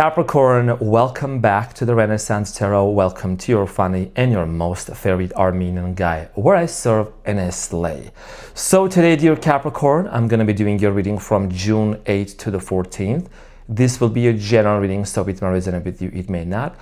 Capricorn, welcome back to the Renaissance Tarot. Welcome to your funny and your most favorite Armenian guy, where I serve and I slay. So today, dear Capricorn, I'm going to be doing your reading from June 8th to the 14th. This will be a general reading, so it may resonate with you, it may not.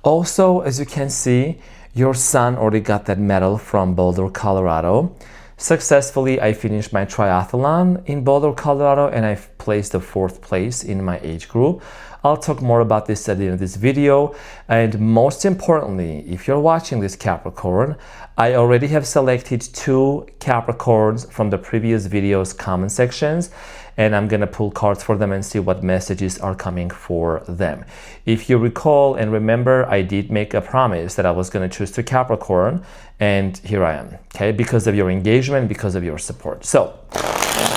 Also, as you can see, your son already got that medal from Boulder, Colorado. Successfully, I finished my triathlon in Boulder, Colorado, and I placed the 4th place in my age group. I'll talk more about this at the end of this video. And most importantly, if you're watching this Capricorn, I already have selected 2 Capricorns from the previous video's comment sections, and I'm gonna pull cards for them and see what messages are coming for them. If you recall and remember, I did make a promise that I was gonna choose 2 Capricorn, and here I am, okay? Because of your engagement, because of your support. So,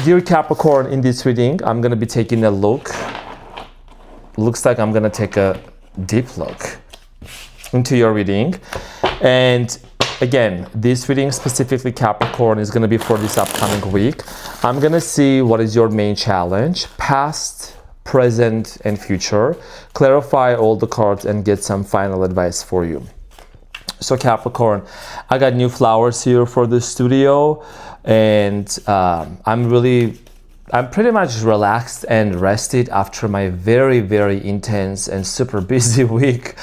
dear Capricorn, in this reading, I'm gonna be taking a look. Looks like I'm gonna take a deep look into your reading. And again, this reading specifically, Capricorn, is gonna be for this upcoming week. I'm gonna see what is your main challenge, past, present, and future. Clarify all the cards and get some final advice for you. So Capricorn, I got new flowers here for the studio, and I'm pretty much relaxed and rested after my very, very intense and super busy week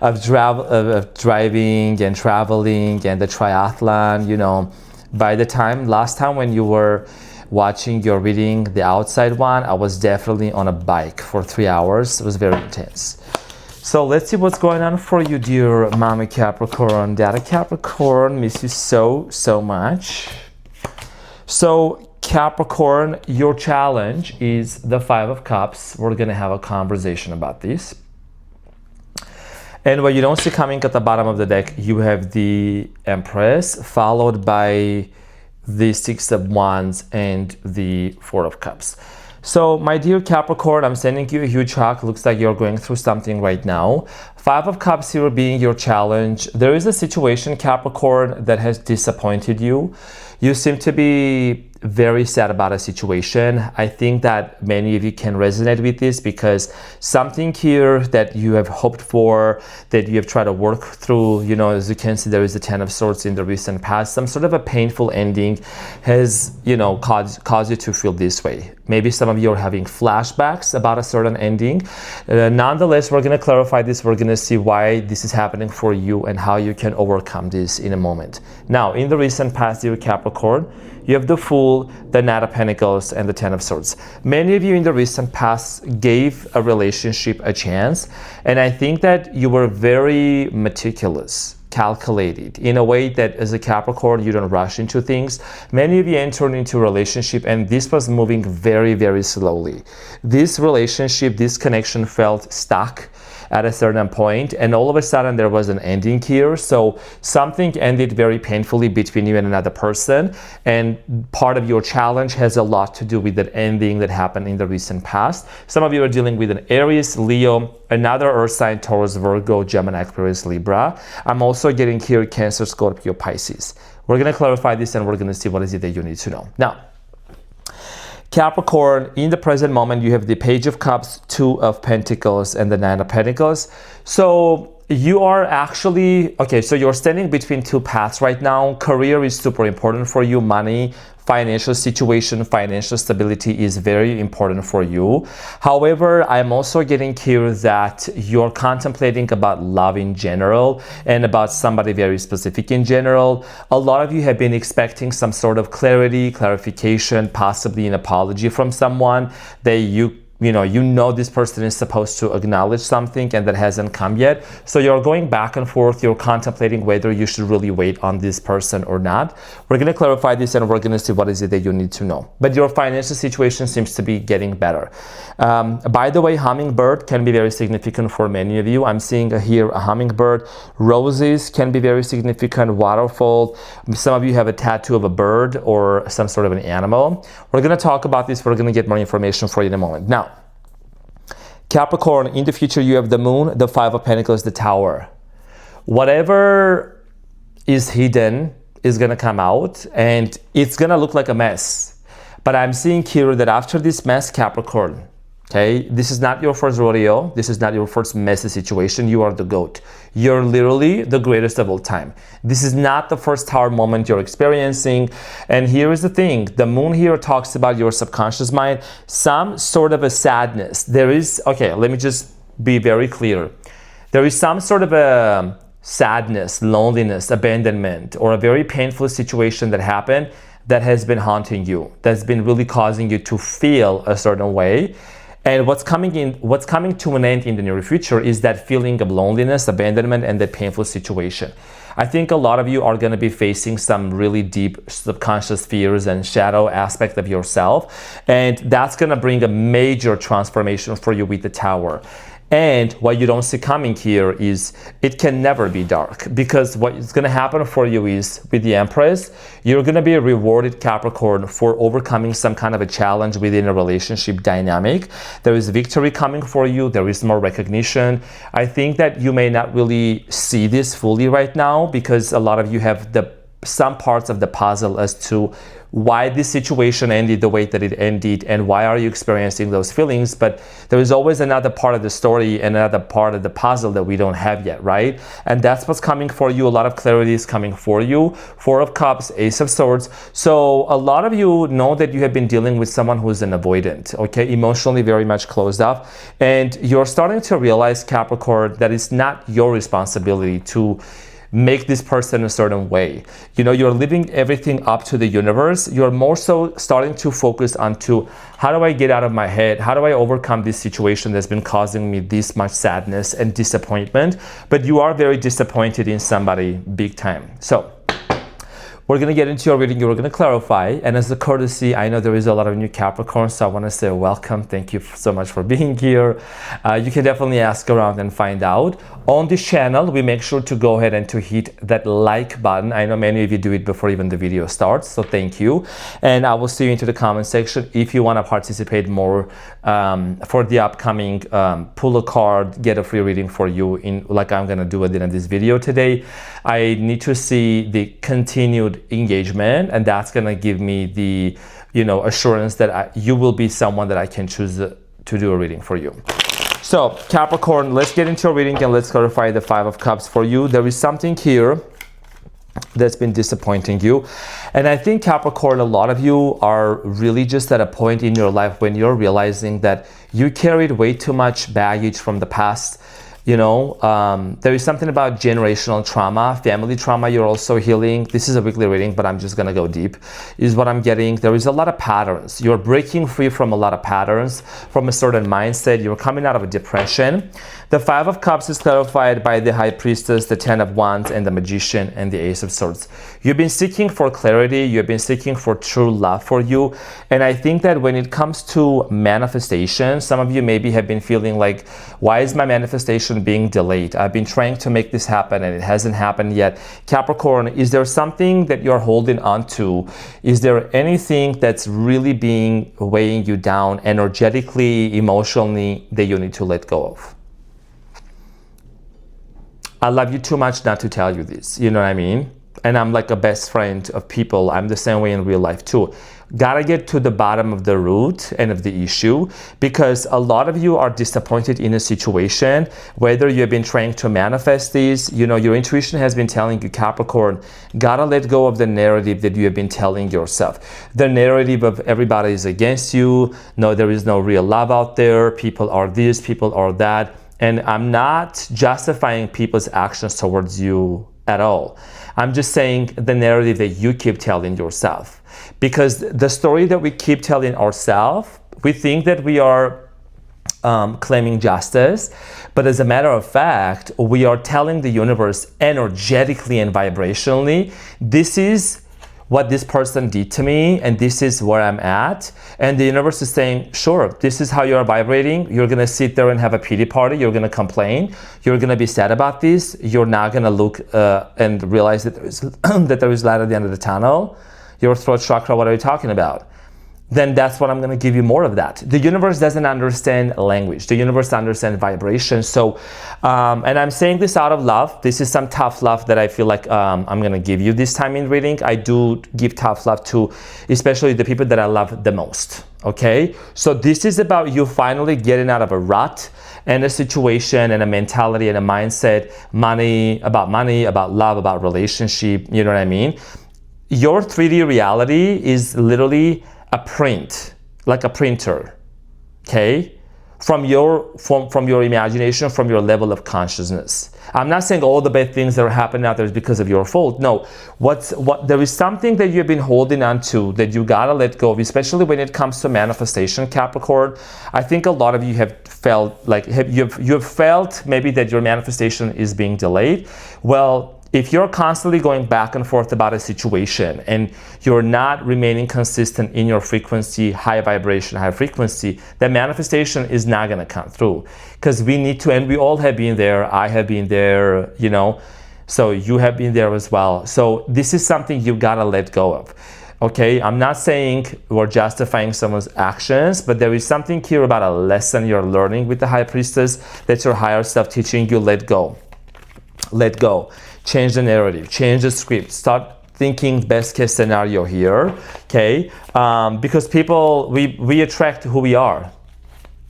of driving and traveling and the triathlon. You know, by the time last time when you were watching your reading, the outside one, I was definitely on a bike for 3 hours. It was very intense. So let's see what's going on for you, dear Mommy Capricorn. Daddy Capricorn, miss you so much. So Capricorn, your challenge is the 5 of Cups. We're gonna have a conversation about this. And what you don't see coming at the bottom of the deck, you have the Empress, followed by the 6 of Wands and the 4 of Cups. So my dear Capricorn, I'm sending you a huge hug. Looks like you're going through something right now. 5 of Cups here being your challenge. There is a situation, Capricorn, that has disappointed you. You seem to be very sad about a situation. I think that many of you can resonate with this because something here that you have hoped for, that you have tried to work through, you know, as you can see, there is a 10 of Swords in the recent past. Some sort of a painful ending has, you know, caused you to feel this way. Maybe some of you are having flashbacks about a certain ending. Nonetheless, we're going to clarify this. We're going to see why this is happening for you and how you can overcome this in a moment. Now, in the recent past, dear Capricorn, you have the Fool, the Knight of Pentacles, and the 10 of Swords. Many of you in the recent past gave a relationship a chance, and I think that you were very meticulous, calculated, in a way that as a Capricorn, you don't rush into things. Many of you entered into a relationship, and this was moving very, very slowly. This relationship, this connection felt stuck at a certain point, and all of a sudden there was an ending here. So something ended very painfully between you and another person, and part of your challenge has a lot to do with that ending that happened in the recent past. Some of you are dealing with an Aries, Leo, another Earth sign, Taurus, Virgo, Gemini, Aquarius, Libra. I'm also getting here Cancer, Scorpio, Pisces. We're going to clarify this and we're going to see what is it that you need to know. Now, Capricorn, in the present moment, you have the Page of Cups, 2 of Pentacles, and the 9 of Pentacles. So you are actually, okay, so you're standing between 2 paths right now. Career is super important for you. Money, financial situation, financial stability is very important for you. However, I'm also getting here that you're contemplating about love in general and about somebody very specific in general. A lot of you have been expecting some sort of clarity, clarification, possibly an apology from someone that you know this person is supposed to acknowledge something and that hasn't come yet. So you're going back and forth. You're contemplating whether you should really wait on this person or not. We're going to clarify this and we're going to see what is it that you need to know. But your financial situation seems to be getting better. By the way, hummingbird can be very significant for many of you. I'm seeing here a hummingbird. Roses can be very significant. Waterfall. Some of you have a tattoo of a bird or some sort of an animal. We're going to talk about this. We're going to get more information for you in a moment. Now, Capricorn, in the future, you have the Moon, the 5 of Pentacles, the Tower. Whatever is hidden is going to come out, and it's going to look like a mess. But I'm seeing here that after this mess, Capricorn, Okay, this is not your first rodeo. This is not your first messy situation. You are the GOAT. You're literally the greatest of all time. This is not the first tower moment you're experiencing. And here is the thing. The moon here talks about your subconscious mind, some sort of a sadness. There is, okay, let me just be very clear. There is some sort of a sadness, loneliness, abandonment, or a very painful situation that happened that has been haunting you, that's been really causing you to feel a certain way. And what's coming to an end in the near future is that feeling of loneliness, abandonment, and that painful situation. I think a lot of you are going to be facing some really deep subconscious fears and shadow aspect of yourself. And that's going to bring a major transformation for you with the Tower. And what you don't see coming here is it can never be dark, because what is going to happen for you is with the Empress, you're going to be rewarded, Capricorn, for overcoming some kind of a challenge within a relationship dynamic. There is victory coming for you. There is more recognition. I think that you may not really see this fully right now, because a lot of you have some parts of the puzzle as to why this situation ended the way that it ended and why are you experiencing those feelings. But there is always another part of the story and another part of the puzzle that we don't have yet, right? And that's what's coming for you. A lot of clarity is coming for you. Four of Cups, Ace of Swords. So a lot of you know that you have been dealing with someone who's an avoidant, okay? Emotionally very much closed off. And you're starting to realize, Capricorn, that it's not your responsibility to make this person a certain way. You know, you're leaving everything up to the universe. You're more so starting to focus on how do I get out of my head? How do I overcome this situation that's been causing me this much sadness and disappointment? But you are very disappointed in somebody big time. So we're going to get into your reading. We're going to clarify. And as a courtesy, I know there is a lot of new Capricorns, so I want to say welcome. Thank you so much for being here. You can definitely ask around and find out. On this channel, we make sure to go ahead and to hit that like button. I know many of you do it before even the video starts, so thank you. And I will see you into the comment section if you want to participate more for the upcoming pull a card, get a free reading for you, in like I'm going to do it in this video today. I need to see the continued engagement, and that's going to give me the assurance that you will be someone that I can choose to do a reading for you. So Capricorn, let's get into a reading and let's clarify the Five of Cups for you. There is something here that's been disappointing you, and I think, Capricorn, a lot of you are really just at a point in your life when you're realizing that you carried way too much baggage from the past. There is something about generational trauma, family trauma you're also healing. This is a weekly reading, but I'm just going to go deep, is what I'm getting. There is a lot of patterns. You're breaking free from a lot of patterns, from a certain mindset. You're coming out of a depression. The Five of Cups is clarified by the High Priestess, the Ten of Wands, and the Magician, and the Ace of Swords. You've been seeking for clarity. You've been seeking for true love for you. And I think that when it comes to manifestation, some of you maybe have been feeling like, why is my manifestation being delayed? I've been trying to make this happen and it hasn't happened yet. Capricorn, is there something that you're holding on to? Is there anything that's really weighing you down energetically, emotionally, that you need to let go of? I love you too much not to tell you this, you know what I mean? And I'm like a best friend of people. I'm the same way in real life too. Gotta get to the bottom of the root and of the issue, because a lot of you are disappointed in a situation, whether you've been trying to manifest these, your intuition has been telling you, Capricorn, gotta let go of the narrative that you have been telling yourself. The narrative of everybody is against you. No, there is no real love out there. People are this, people are that. And I'm not justifying people's actions towards you at all. I'm just saying the narrative that you keep telling yourself. Because the story that we keep telling ourselves, we think that we are claiming justice, but as a matter of fact, we are telling the universe energetically and vibrationally, this is what this person did to me, and this is where I'm at. And the universe is saying, sure, this is how you're vibrating. You're gonna sit there and have a pity party. You're gonna complain. You're gonna be sad about this. You're not gonna look and realize that there is light at the end of the tunnel. Your throat chakra, what are you talking about? Then that's what I'm going to give you more of that. The universe doesn't understand language. The universe understands vibration. So, and I'm saying this out of love. This is some tough love that I feel like I'm going to give you this time in reading. I do give tough love to especially the people that I love the most. okay? So this is about you finally getting out of a rut and a situation and a mentality and a mindset, money, about love, about relationship, you know what I mean? Your 3D reality is literally a print, like a printer, okay? From your imagination, from your level of consciousness. I'm not saying all the bad things that are happening out there is because of your fault. No, there is something that you've been holding on to that you gotta let go of, especially when it comes to manifestation, Capricorn. I think a lot of you have felt like you've felt maybe that your manifestation is being delayed. Well, if you're constantly going back and forth about a situation and you're not remaining consistent in your frequency, high vibration, high frequency, the manifestation is not going to come through. Because we need to, and we all have been there. I have been there, you know, so you have been there as well. So this is something you got to let go of. Okay, I'm not saying we're justifying someone's actions, but there is something here about a lesson you're learning with the High Priestess that your higher self teaching you. Let go. Let go. Change the narrative, change the script, start thinking best case scenario here, okay? Because people, we attract who we are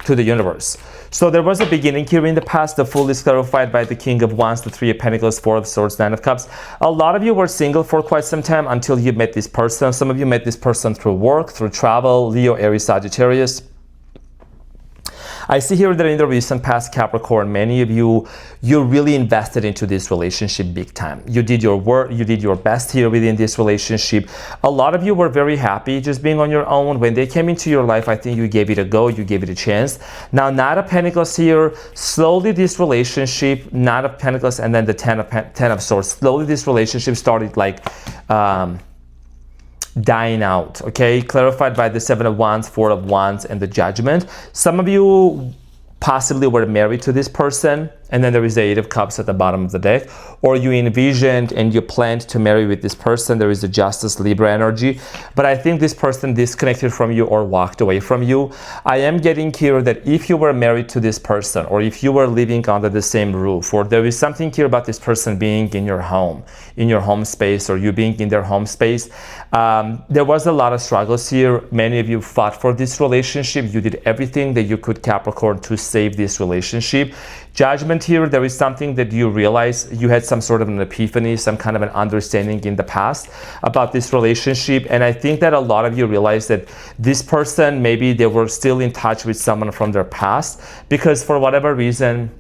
to the universe. So there was a beginning here in the past. The Fool is clarified by the King of Wands, the Three of Pentacles, Four of Swords, Nine of Cups. A lot of you were single for quite some time until you met this person. Some of you met this person through work, through travel, Leo, Aries, Sagittarius. I see here that in the recent past, Capricorn, many of you really invested into this relationship big time. You did your work, you did your best here within this relationship. A lot of you were very happy just being on your own. When they came into your life, I think you gave it a go, you gave it a chance. Now, Knight of Pentacles here, slowly this relationship, Knight of Pentacles and then the Ten of Swords, slowly this relationship started like dying out, okay? Clarified by the Seven of Wands, Four of Wands, and the Judgment. Some of you possibly were married to this person, and then there is the Eight of Cups at the bottom of the deck, or you envisioned and you planned to marry with this person. There is the Justice, Libra energy, but I think this person disconnected from you or walked away from you. I am getting here that if you were married to this person, or if you were living under the same roof, or there is something here about this person being in your home space, or you being in their home space, there was a lot of struggles here. Many of you fought for this relationship. You did everything that you could, Capricorn, to save this relationship. Judgment here, there is something that you realize you had some sort of an epiphany, some kind of an understanding in the past about this relationship. And I think that a lot of you realize that this person, maybe they were still in touch with someone from their past, because for whatever reason,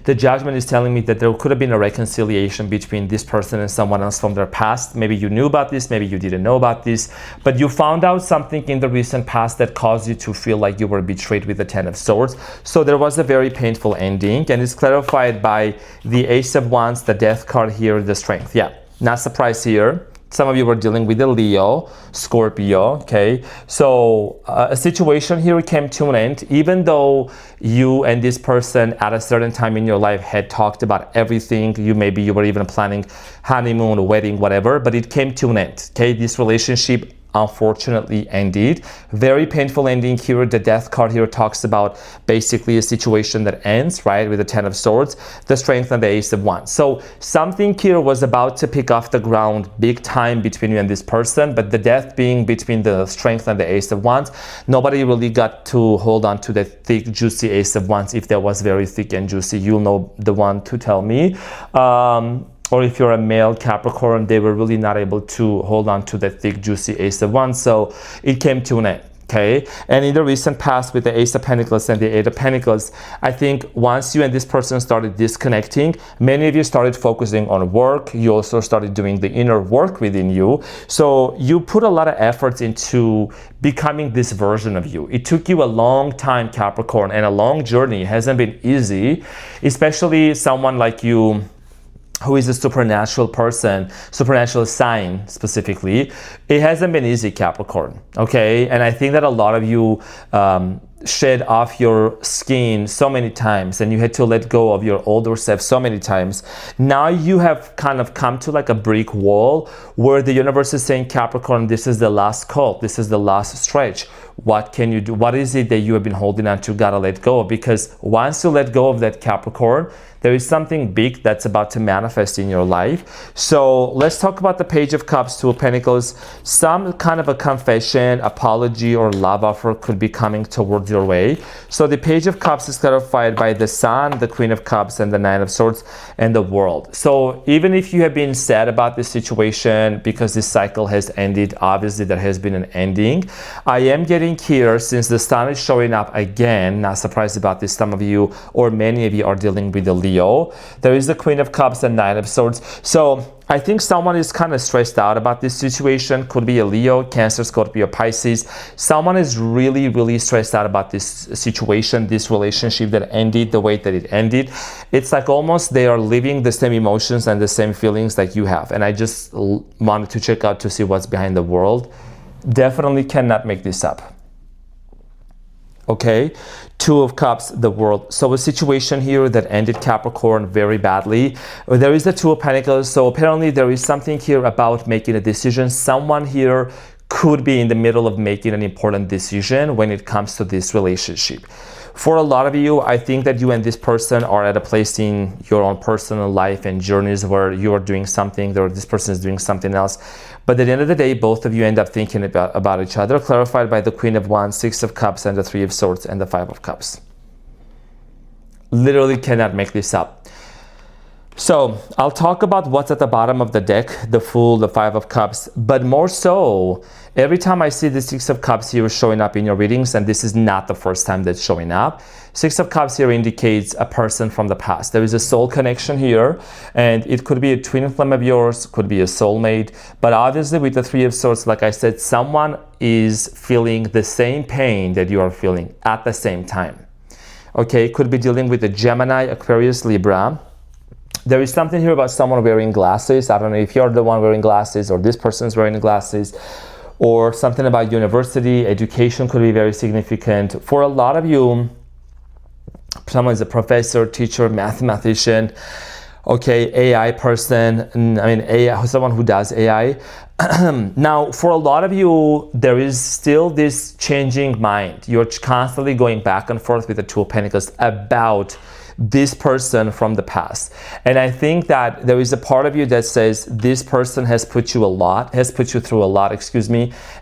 the Judgment is telling me that there could have been a reconciliation between this person and someone else from their past. Maybe you knew about this, maybe you didn't know about this, but you found out something in the recent past that caused you to feel like you were betrayed with the Ten of Swords. So there was a very painful ending, and it's clarified by the Ace of Wands, the Death card here, the Strength. Yeah, not surprised here. Some of you were dealing with a Leo, Scorpio, okay? So a situation here came to an end, even though you and this person at a certain time in your life had talked about everything. Maybe you were even planning honeymoon, wedding, whatever, but it came to an end, okay? This relationship unfortunately ended. Very painful ending here. The Death card here talks about basically a situation that ends, right, with the Ten of Swords, the Strength, and the Ace of Wands. So something here was about to pick off the ground big time between you and this person, but the Death being between the Strength and the Ace of Wands, nobody really got to hold on to the thick, juicy Ace of Wands. If that was very thick and juicy, you'll know the one to tell me. Or if you're a male Capricorn, they were really not able to hold on to that thick, juicy Ace of Wands. So it came to an end, okay? And in the recent past with the Ace of Pentacles and the Eight of Pentacles, I think once you and this person started disconnecting, many of you started focusing on work. You also started doing the inner work within you. So you put a lot of efforts into becoming this version of you. It took you a long time, Capricorn, and a long journey. It hasn't been easy, especially someone like you who is a supernatural person, supernatural sign specifically. It hasn't been easy, Capricorn, okay? And I think that a lot of you shed off your skin so many times, and you had to let go of your older self so many times. Now you have kind of come to like a brick wall where the universe is saying, Capricorn, this is the last call, this is the last stretch. What can you do? What is it that you have been holding on to? Gotta let go of, because once you let go of that Capricorn, there is something big that's about to manifest in your life. So let's talk about the Page of Cups, Two of Pentacles. Some kind of a confession, apology, or love offer could be coming towards your way. So the Page of Cups is clarified by the Sun, the Queen of Cups, and the Nine of Swords, and the World. So even if you have been sad about this situation because this cycle has ended, obviously there has been an ending. I am getting here, since the Sun is showing up again, not surprised about this, some of you or many of you are dealing with the Leo. There is the Queen of Cups and Nine of Swords. So I think someone is kind of stressed out about this situation. Could be a Leo, Cancer, Scorpio, Pisces. Someone is really, really stressed out about this situation, this relationship that ended the way that it ended. It's like almost they are living the same emotions and the same feelings that you have. And I just wanted to check out to see what's behind the world. Definitely cannot make this up. Okay, Two of Cups, the World. So a situation here that ended Capricorn very badly. There is the Two of Pentacles. So apparently there is something here about making a decision. Someone here could be in the middle of making an important decision when it comes to this relationship. For a lot of you, I think that you and this person are at a place in your own personal life and journeys where you are doing something, or this person is doing something else. But at the end of the day, both of you end up thinking about each other, clarified by the Queen of Wands, Six of Cups, and the Three of Swords, and the Five of Cups. Literally cannot make this up. So I'll talk about what's at the bottom of the deck, the Fool, the Five of Cups, but more so, every time I see the Six of Cups here showing up in your readings, and this is not the first time that's showing up, Six of Cups here indicates a person from the past. There is a soul connection here, and it could be a twin flame of yours, could be a soulmate, but obviously with the Three of Swords, like I said, someone is feeling the same pain that you are feeling at the same time. Okay, could be dealing with a Gemini, Aquarius, Libra. There is something here about someone wearing glasses. I don't know if you're the one wearing glasses or this person's wearing glasses, or something about university, education could be very significant. For a lot of you, someone is a professor, teacher, mathematician, okay, AI person, AI, someone who does AI. Now, for a lot of you, there is still this changing mind. You're constantly going back and forth with the Two of Pentacles about this person from the past. And I think that there is a part of you that says this person has put you through a lot,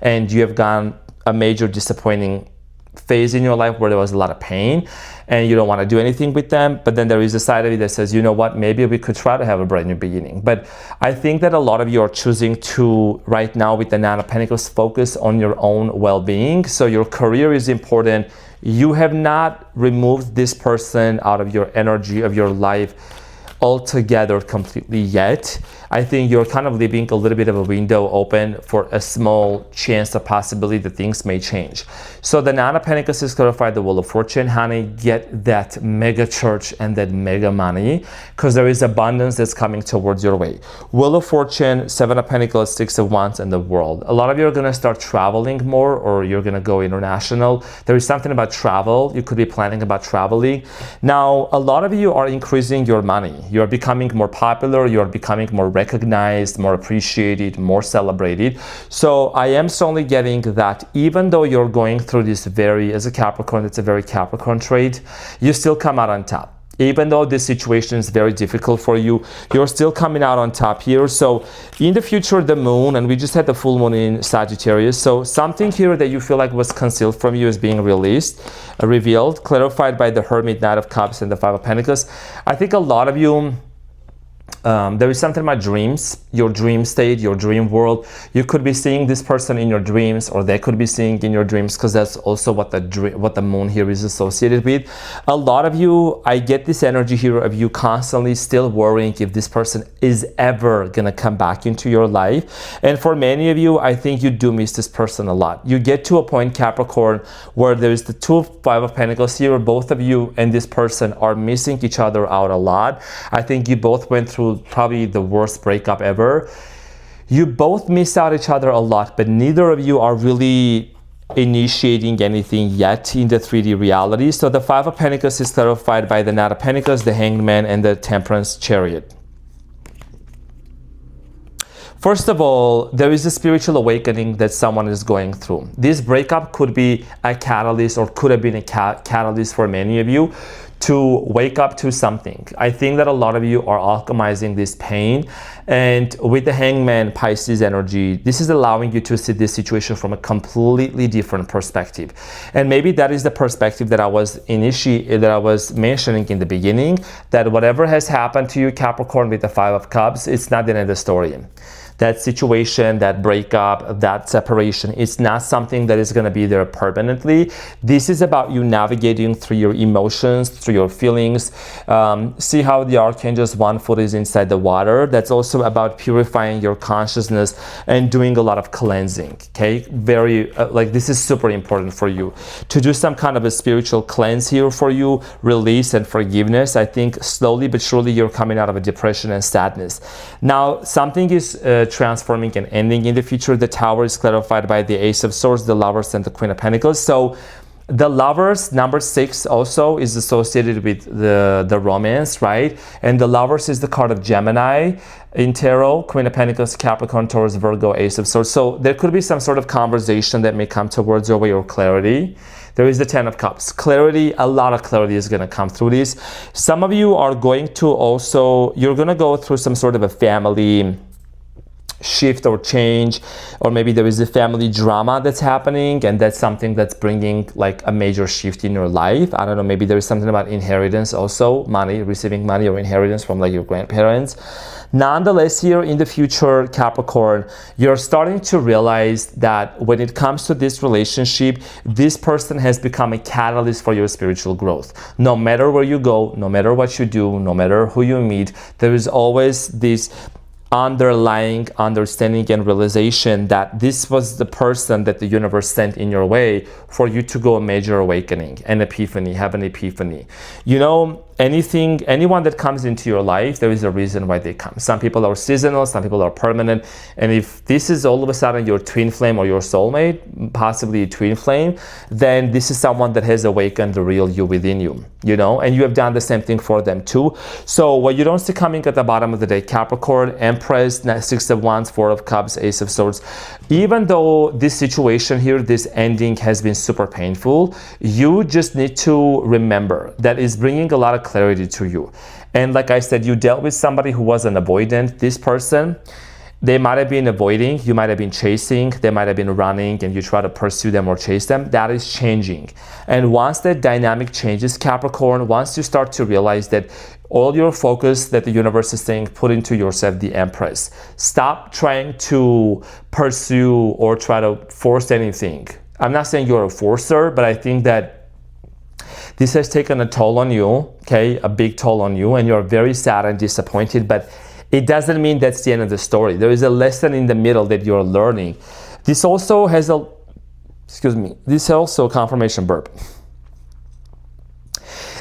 and you have gone a major disappointing phase in your life where there was a lot of pain and you don't want to do anything with them. But then there is a side of you that says, you know what, maybe we could try to have a brand new beginning. But I think that a lot of you are choosing to, right now with the Nine of Pentacles, focus on your own well-being. So your career is important. You have not removed this person out of your energy, of your life altogether completely yet. I think you're kind of leaving a little bit of a window open for a small chance, a possibility that things may change. So the Nine of Pentacles is clarified the Wheel of Fortune. Honey, get that mega church and that mega money, because there is abundance that's coming towards your way. Wheel of Fortune, Seven of Pentacles, Six of Wands, and the World. A lot of you are going to start traveling more, or you're going to go international. There is something about travel. You could be planning about traveling. Now, a lot of you are increasing your money. You're becoming more popular. You're becoming more recognized, more appreciated, more celebrated. So I am strongly getting that even though you're going through this as a Capricorn, it's a very Capricorn trait, you still come out on top. Even though this situation is very difficult for you, you're still coming out on top here. So in the future, the moon, and we just had the full moon in Sagittarius. So something here that you feel like was concealed from you is being revealed, clarified by the Hermit, Knight of Cups, and the Five of Pentacles. I think a lot of you, there is something about dreams, your dream state, your dream world. You could be seeing this person in your dreams, or they could be seeing in your dreams, because that's also what the moon here is associated with. A lot of you, I get this energy here of you constantly still worrying if this person is ever gonna come back into your life. And for many of you, I think you do miss this person a lot. You get to a point, Capricorn, where there's the Five of Pentacles here. Both of you and this person are missing each other out a lot. I think you both went through probably the worst breakup ever. You both miss out each other a lot, but neither of you are really initiating anything yet in the 3D reality. So the Five of Pentacles is clarified by the Knight of Pentacles, the Hanged Man, and the Temperance Chariot. First of all, there is a spiritual awakening that someone is going through. This breakup could be a catalyst, or could have been a catalyst for many of you to wake up to something. I think that a lot of you are alchemizing this pain, and with the Hangman Pisces energy, this is allowing you to see this situation from a completely different perspective. And maybe that is the perspective that I was mentioning in the beginning, that whatever has happened to you, Capricorn, with the Five of Cups, it's not the end of the story. That situation, that breakup, that separation, it's not something that is going to be there permanently. This is about you navigating through your emotions, through your feelings. See how the Archangel's one foot is inside the water. That's also about purifying your consciousness and doing a lot of cleansing. Okay, very this is super important for you to do some kind of a spiritual cleanse here for you, release and forgiveness. I think slowly but surely you're coming out of a depression and sadness. Now something is transforming and ending in the future. The Tower is clarified by the Ace of Swords, the Lovers, and the Queen of Pentacles. So the Lovers, number 6, also is associated with the romance, right? And the Lovers is the card of Gemini in tarot, Queen of Pentacles, Capricorn, Taurus, Virgo, Ace of Swords. So there could be some sort of conversation that may come towards your way, or clarity. There is the Ten of Cups. Clarity, a lot of clarity is going to come through this. Some of you are going to also, you're going to go through some sort of a family shift or change, or maybe there is a family drama that's happening, and that's something that's bringing like a major shift in your life. I don't know, maybe there is something about inheritance also, money, receiving money or inheritance from like your grandparents. Nonetheless, here in the future, Capricorn, you're starting to realize that when it comes to this relationship, this person has become a catalyst for your spiritual growth. No matter where you go, no matter what you do, no matter who you meet, there is always this underlying understanding and realization that this was the person that the universe sent in your way for you to go a major awakening, an epiphany, have an epiphany. You know, anyone that comes into your life, there is a reason why they come. Some people are seasonal, some people are permanent. And if this is all of a sudden your twin flame or your soulmate, possibly a twin flame, then this is someone that has awakened the real you within you, you know, and you have done the same thing for them too. So what you don't see coming at the bottom of the day, Capricorn, Empress, Six of Wands, Four of Cups, Ace of Swords, even though this situation here, this ending has been super painful, you just need to remember that it's bringing a lot of clarity to you. And like I said, you dealt with somebody who was an avoidant. This person, they might have been avoiding, you might have been chasing, they might have been running, and you try to pursue them or chase them. That is changing. And once that dynamic changes, Capricorn, once you start to realize that all your focus that the universe is saying, put into yourself, the Empress. Stop trying to pursue or try to force anything. I'm not saying you're a forcer, but I think that this has taken a toll on you, okay, a big toll on you, and you're very sad and disappointed, but it doesn't mean that's the end of the story. There is a lesson in the middle that you're learning. This also has confirmation burp.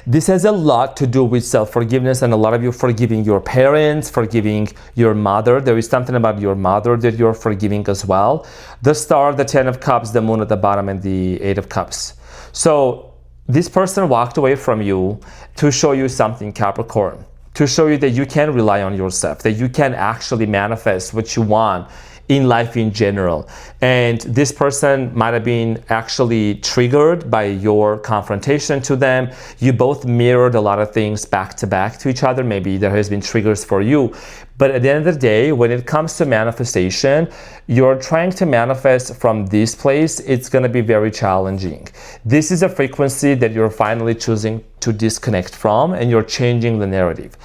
This has a lot to do with self-forgiveness, and a lot of you forgiving your parents, forgiving your mother. There is something about your mother that you're forgiving as well. The Star, the Ten of Cups, the Moon at the bottom, and the Eight of Cups. So this person walked away from you to show you something, Capricorn, to show you that you can rely on yourself, that you can actually manifest what you want in life in general. And this person might have been actually triggered by your confrontation to them. You both mirrored a lot of things back to back to each other. Maybe there has been triggers for you. But at the end of the day, when it comes to manifestation, you're trying to manifest from this place. It's going to be very challenging. This is a frequency that you're finally choosing to disconnect from, and you're changing the narrative.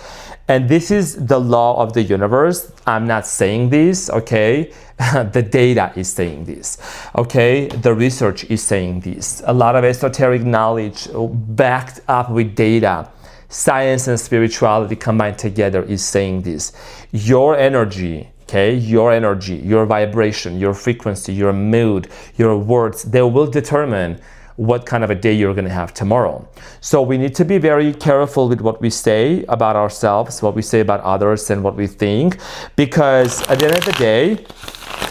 And this is the law of the universe. I'm not saying this, okay? The data is saying this, okay? The research is saying this. A lot of esoteric knowledge backed up with data, science and spirituality combined together is saying this. Your energy, okay? Your energy, your vibration, your frequency, your mood, your words, they will determine what kind of a day you're going to have tomorrow. So we need to be very careful with what we say about ourselves, what we say about others, and what we think, because at the end of the day,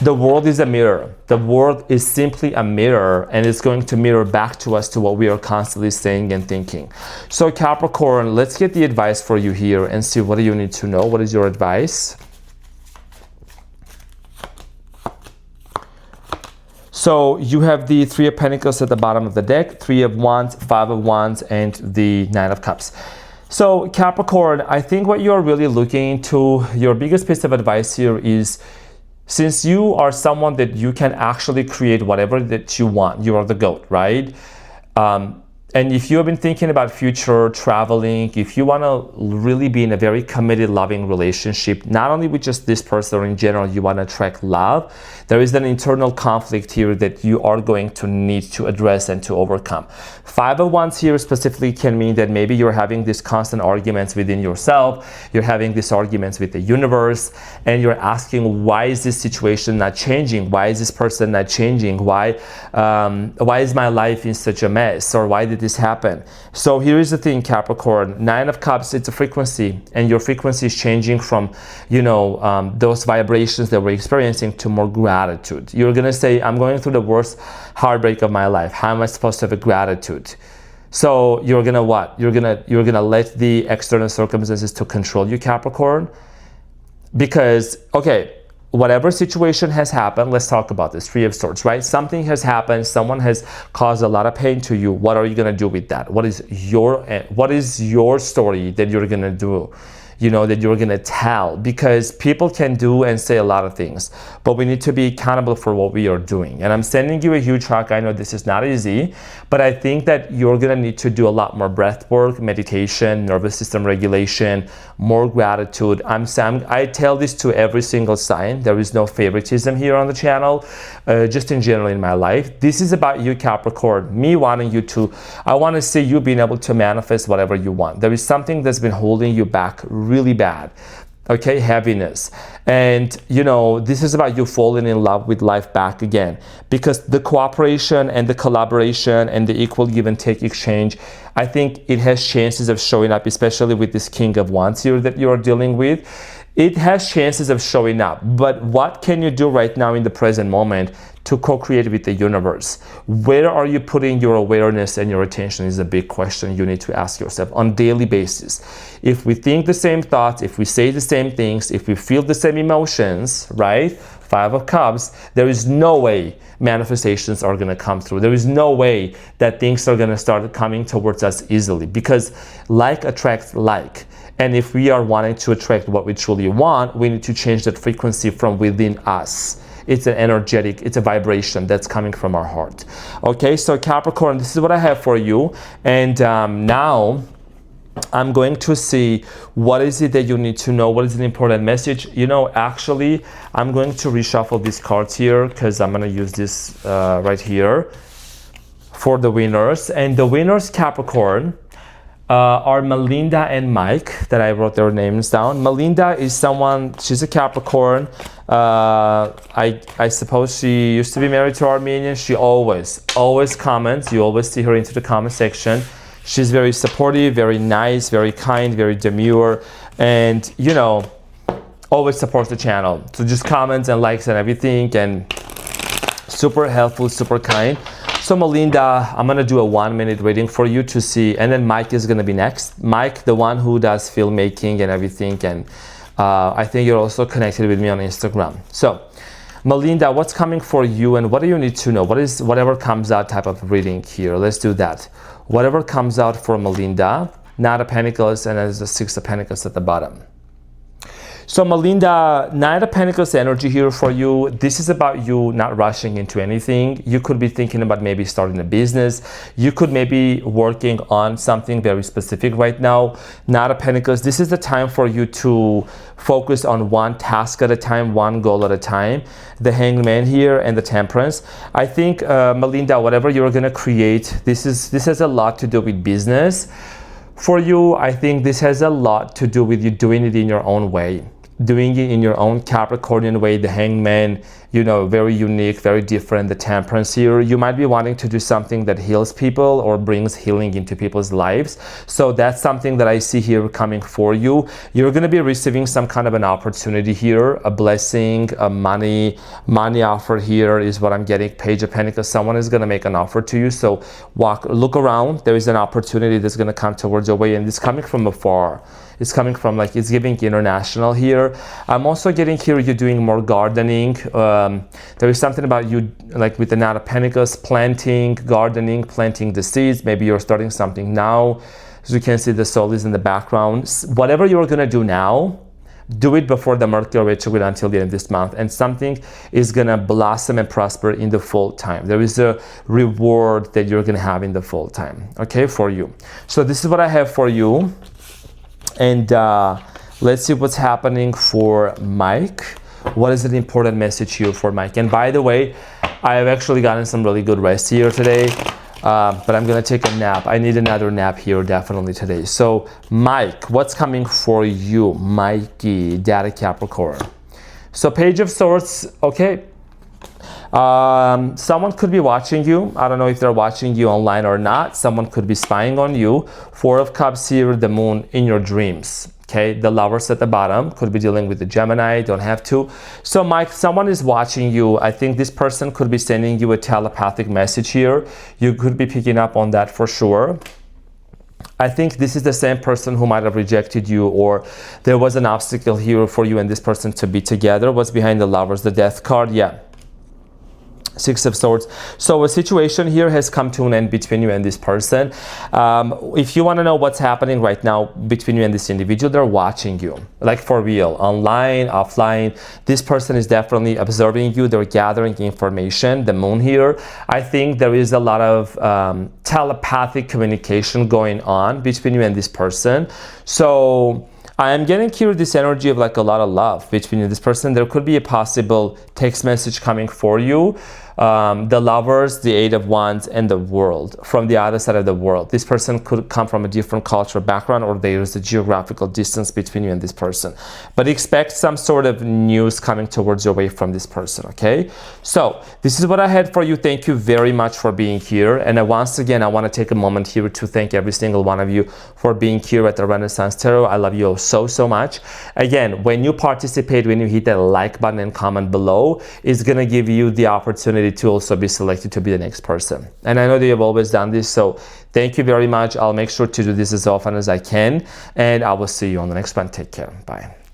the world is a mirror. The world is simply a mirror, and it's going to mirror back to us to what we are constantly saying and thinking. So Capricorn, let's get the advice for you here and see what do you need to know. What is your advice? So you have the Three of Pentacles at the bottom of the deck, Three of Wands, Five of Wands, and the Nine of Cups. So Capricorn, I think what you're really looking into, your biggest piece of advice here is, since you are someone that you can actually create whatever that you want, you are the GOAT, right? And if you have been thinking about future traveling, if you want to really be in a very committed, loving relationship, not only with just this person or in general, you want to attract love, there is an internal conflict here that you are going to need to address and to overcome. Five of Wands here specifically can mean that maybe you're having these constant arguments within yourself, you're having these arguments with the universe, and you're asking, why is this situation not changing? Why is this person not changing? Why is my life in such a mess? Or why did this happen? So here is the thing, Capricorn. Nine of Cups, it's a frequency, and your frequency is changing from, those vibrations that we're experiencing to more gratitude. You're gonna say, I'm going through the worst heartbreak of my life. How am I supposed to have a gratitude? So you're gonna what? You're gonna let the external circumstances to control you, Capricorn? Because, okay, whatever situation has happened, let's talk about this. Three of Swords, right? Something has happened, someone has caused a lot of pain to you. What are you gonna do with that? What is your story that you're gonna do? That you're gonna tell, because people can do and say a lot of things, but we need to be accountable for what we are doing. And I'm sending you a huge hug. I know this is not easy, but I think that you're gonna need to do a lot more breath work, meditation, nervous system regulation, more gratitude. I tell this to every single sign. There is no favoritism here on the channel, just in general in my life. This is about you, Capricorn, me wanting you to, I wanna see you being able to manifest whatever you want. There is something that's been holding you back really bad, okay? Heaviness. And this is about you falling in love with life back again, because the cooperation and the collaboration and the equal give and take exchange, I think it has chances of showing up, especially with this King of Wands here that you're dealing with. It has chances of showing up, but what can you do right now in the present moment to co-create with the universe? Where are you putting your awareness and your attention is a big question you need to ask yourself on a daily basis. If we think the same thoughts, if we say the same things, if we feel the same emotions, right? Five of Cups, there is no way manifestations are going to come through. There is no way that things are going to start coming towards us easily, because like attracts like. And if we are wanting to attract what we truly want, we need to change that frequency from within us. It's an energetic, it's a vibration that's coming from our heart. Okay, so Capricorn, this is what I have for you. And now I'm going to see what is it that you need to know, what is an important message. Actually, I'm going to reshuffle these cards here, because I'm going to use this right here for the winners. And the winners, Capricorn, are Melinda and Mike, that I wrote their names down. Melinda is someone, she's a Capricorn. I suppose she used to be married to Armenian. She always comments. You always see her into the comment section. She's very supportive, very nice, very kind, very demure, and always supports the channel. So just comments and likes and everything, and super helpful, super kind. So Melinda, I'm gonna do a 1-minute reading for you to see, and then Mike is gonna be next. Mike, the one who does filmmaking and everything, and I think you're also connected with me on Instagram. So Melinda, what's coming for you, and what do you need to know? What is whatever comes out type of reading here? Let's do that. Whatever comes out for Melinda, Knight of Pentacles, and there's the Six of Pentacles at the bottom. So Melinda, Knight of Pentacles energy here for you. This is about you not rushing into anything. You could be thinking about maybe starting a business. You could maybe working on something very specific right now. Knight of Pentacles, this is the time for you to focus on one task at a time, one goal at a time. The Hangman here and the Temperance. I think, Melinda, whatever you're gonna create, this has a lot to do with business. For you, I think this has a lot to do with you doing it in your own way. Doing it in your own Capricornian way. The Hangman, very unique, very different. The Temperance here, you might be wanting to do something that heals people or brings healing into people's lives. So that's something that I see here coming for you. You're going to be receiving some kind of an opportunity here, a blessing, a money offer here is what I'm getting. Page of Pentacles, someone is going to make an offer to you. So look around. There is an opportunity that's going to come towards your way, and it's coming from afar. It's coming from like, it's giving international here. I'm also getting here you're doing more gardening. There is something about you like with the Knight of Pentacles, planting, gardening, planting the seeds. Maybe you're starting something now. As you can see, the soul is in the background. Whatever you're gonna do now, do it before the Mercury retrograde until the end of this month, and something is gonna blossom and prosper in the full time. There is a reward that you're gonna have in the full time, okay, for you. So this is what I have for you, and let's see what's happening for Mike. What is an important message here for Mike? And by the way, I have actually gotten some really good rest here today. But I'm gonna take a nap. I need another nap here definitely today. So Mike, what's coming for you? Mikey, Data Capricorn. So Page of Swords, okay. Someone could be watching you. I don't know if they're watching you online or not. Someone could be spying on you. Four of Cups here, the Moon in your dreams. Okay, the Lovers at the bottom could be dealing with the Gemini, don't have to. So Mike, someone is watching you. I think this person could be sending you a telepathic message here. You could be picking up on that for sure. I think this is the same person who might have rejected you, or there was an obstacle here for you and this person to be together. What's behind the Lovers? The Death card, yeah. Six of Swords. So a situation here has come to an end between you and this person. If you want to know what's happening right now between you and this individual, they're watching you, like for real, online, offline. This person is definitely observing you. They're gathering information. The Moon here. I think there is a lot of telepathic communication going on between you and this person. So I am getting here this energy of like a lot of love between you and this person. There could be a possible text message coming for you. The Lovers, the Eight of Wands, and the World, from the other side of the world. This person could come from a different cultural background, or there is a geographical distance between you and this person. But expect some sort of news coming towards your way from this person, okay? So this is what I had for you. Thank you very much for being here. And once again, I want to take a moment here to thank every single one of you for being here at the Renaissance Tarot. I love you all so, so much. Again, when you participate, when you hit that like button and comment below, it's going to give you the opportunity to also be selected to be the next person. And I know that you've always done this, so thank you very much. I'll make sure to do this as often as I can, and I will see you on the next one. Take care. Bye.